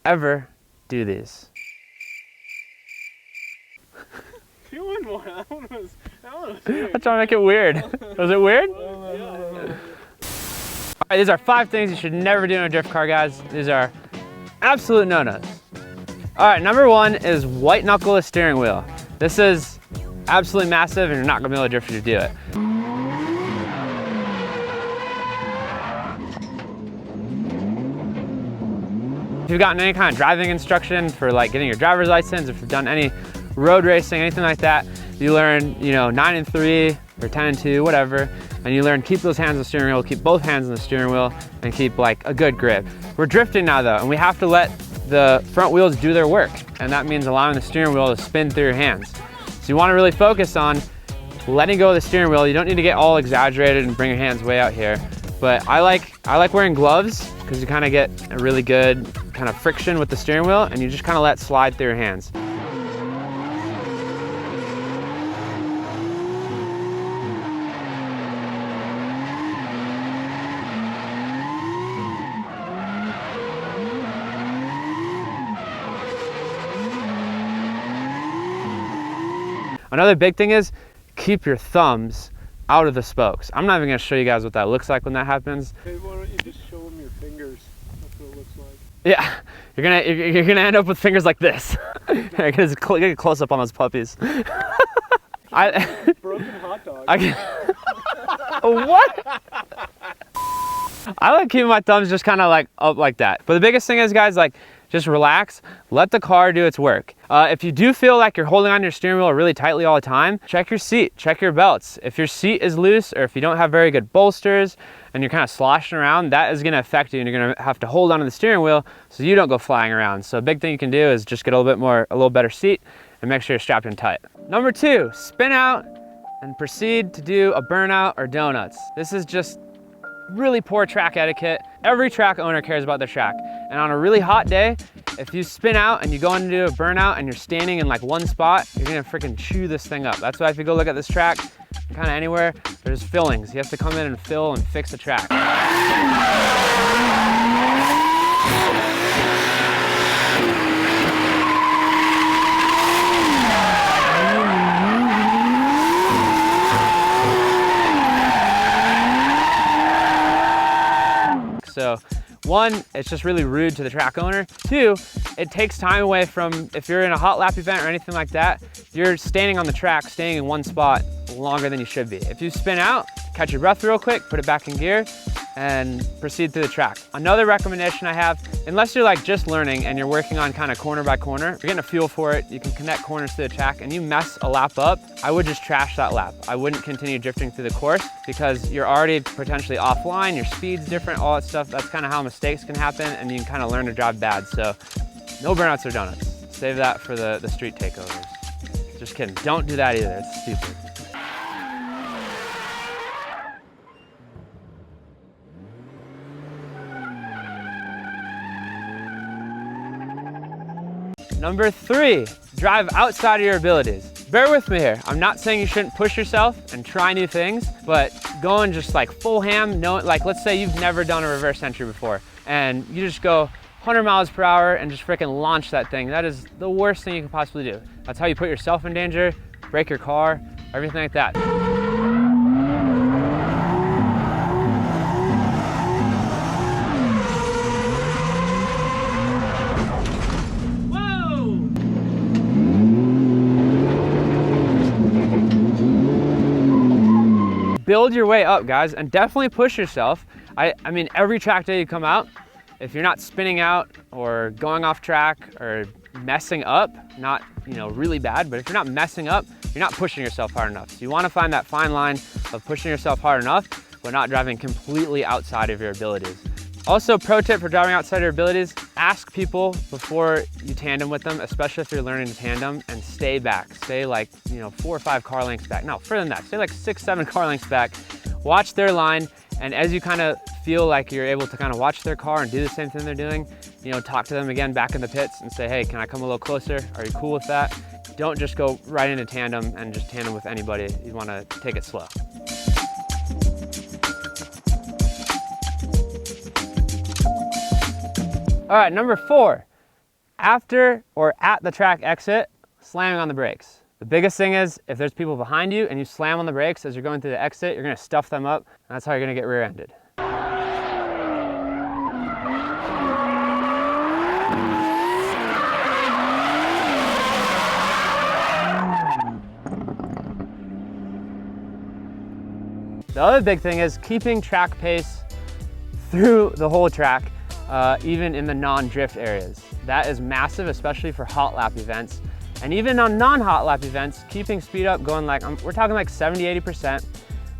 ever do these. Doing more. That one was weird. I'm trying to make it weird. Was it weird? Yeah. All right, these are 5 things you should never do in a drift car, guys. These are absolute no-nos. All right, number 1 is white knuckle a steering wheel. This is absolutely massive and you're not gonna be able to drift if you do it. If you've gotten any kind of driving instruction for like getting your driver's license, if you've done any road racing, anything like that, you learn, 9 and 3 or 10 and 2, whatever, and you learn keep those hands on the steering wheel, keep both hands on the steering wheel, and keep like a good grip. We're drifting now though, and we have to let the front wheels do their work, and that means allowing the steering wheel to spin through your hands. So you want to really focus on letting go of the steering wheel. You don't need to get all exaggerated and bring your hands way out here, but I like wearing gloves because you kind of get a really good kind of friction with the steering wheel, and you just kind of let slide through your hands. Another big thing is keep your thumbs out of the spokes. I'm not even gonna show you guys what that looks like when that happens. Hey, why don't you just show them your fingers? That's what it looks like. Yeah, you're gonna end up with fingers like this. You're gonna get a close up on those puppies. Broken hot dog. What? I like keeping my thumbs just kind of like up like that. But the biggest thing is, guys, like just relax, let the car do its work. If you do feel like you're holding on your steering wheel really tightly all the time, check your seat, check your belts. If your seat is loose or if you don't have very good bolsters and you're kind of sloshing around, that is gonna affect you and you're gonna have to hold onto the steering wheel so you don't go flying around. So a big thing you can do is just get a little better seat and make sure you're strapped in tight. Number 2, spin out and proceed to do a burnout or donuts. This is just really poor track etiquette. Every track owner cares about their track. And on a really hot day, if you spin out and you go into a burnout and you're standing in like one spot, you're gonna freaking chew this thing up. That's why if you go look at this track, kind of anywhere, there's fillings. You have to come in and fill and fix the track. So 1, it's just really rude to the track owner. 2, it takes time away from, if you're in a hot lap event or anything like that, you're standing on the track, staying in one spot longer than you should be. If you spin out, catch your breath real quick, put it back in gear, and proceed through the track. Another recommendation I have, unless you're like just learning and you're working on kind of corner by corner, you're getting a feel for it, you can connect corners to the track, and you mess a lap up, I would just trash that lap. I wouldn't continue drifting through the course because you're already potentially offline, your speed's different, all that stuff. That's kind of how mistakes can happen, and you can kind of learn to drive bad. So no burnouts or donuts. Save that for the street takeovers. Just kidding, don't do that either, it's stupid. Number 3, drive outside of your abilities. Bear with me here. I'm not saying you shouldn't push yourself and try new things, but going just like full ham, like let's say you've never done a reverse entry before and you just go 100 miles per hour and just freaking launch that thing. That is the worst thing you can possibly do. That's how you put yourself in danger, break your car, everything like that. Build your way up, guys, and definitely push yourself. I mean, every track day you come out, if you're not spinning out or going off track or messing up, not really bad, but if you're not messing up, you're not pushing yourself hard enough. So you want to find that fine line of pushing yourself hard enough, but not driving completely outside of your abilities. Also, pro tip for driving outside your abilities, ask people before you tandem with them, especially if you're learning to tandem, and stay back. Stay like, 4 or 5 car lengths back. No, further than that, stay like 6, 7 car lengths back. Watch their line, and as you kind of feel like you're able to kind of watch their car and do the same thing they're doing, talk to them again back in the pits and say, hey, can I come a little closer? Are you cool with that? Don't just go right into tandem and just tandem with anybody. You want to take it slow. All right, number 4, after or at the track exit, slamming on the brakes. The biggest thing is if there's people behind you and you slam on the brakes as you're going through the exit, you're gonna stuff them up, and that's how you're gonna get rear-ended. The other big thing is keeping track pace through the whole track, even in the non-drift areas. That is massive, especially for hot lap events. And even on non-hot lap events, keeping speed up, going like, we're talking like 70–80%,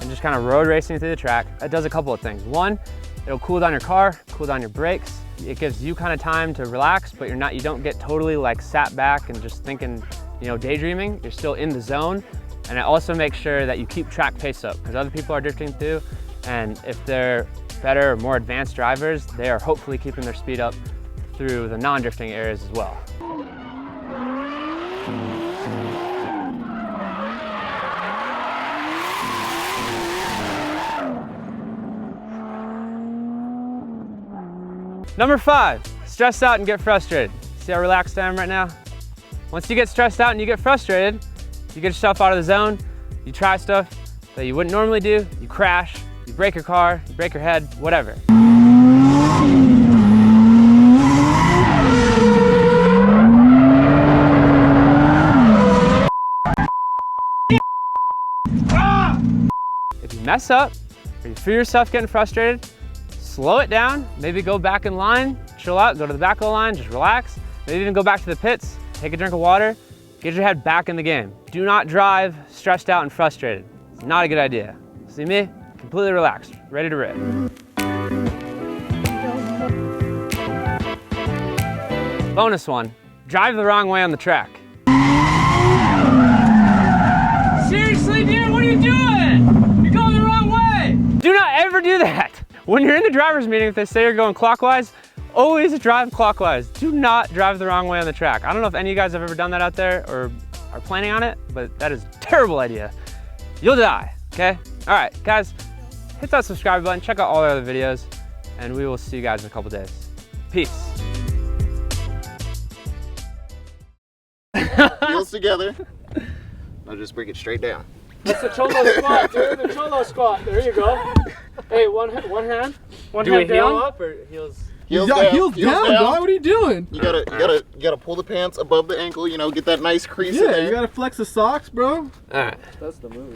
and just kind of road racing through the track. That does a couple of things. One, it'll cool down your car, cool down your brakes. It gives you kind of time to relax, but you don't get totally like sat back and just thinking, daydreaming. You're still in the zone. And it also makes sure that you keep track pace up, because other people are drifting through, and if they're better or more advanced drivers, they are hopefully keeping their speed up through the non-drifting areas as well. Number 5, stress out and get frustrated. See how relaxed I am right now? Once you get stressed out and you get frustrated, you get yourself out of the zone, you try stuff that you wouldn't normally do, you crash, you break your car, you break your head, whatever. If you mess up, or you feel yourself getting frustrated, slow it down, maybe go back in line, chill out, go to the back of the line, just relax, maybe even go back to the pits, take a drink of water, get your head back in the game. Do not drive stressed out and frustrated. It's not a good idea. See me? Completely relaxed, ready to rip. Bonus one, drive the wrong way on the track. Seriously, dude, what are you doing? You're going the wrong way. Do not ever do that. When you're in the driver's meeting, if they say you're going clockwise, always drive clockwise. Do not drive the wrong way on the track. I don't know if any of you guys have ever done that out there or are planning on it, but that is a terrible idea. You'll die, okay? All right, guys, hit that subscribe button, check out all our other videos, and we will see you guys in a couple days. Peace. Heels together. Now just bring it straight down. That's the cholo squat, dude. The cholo squat. There you go. Hey, one hand. One Do hand we heel down. up or heels? Heels down, heels down, dog. What are you doing? You gotta pull the pants above the ankle. Get that nice crease in Yeah, there. you gotta flex the socks, bro. All right. That's the move.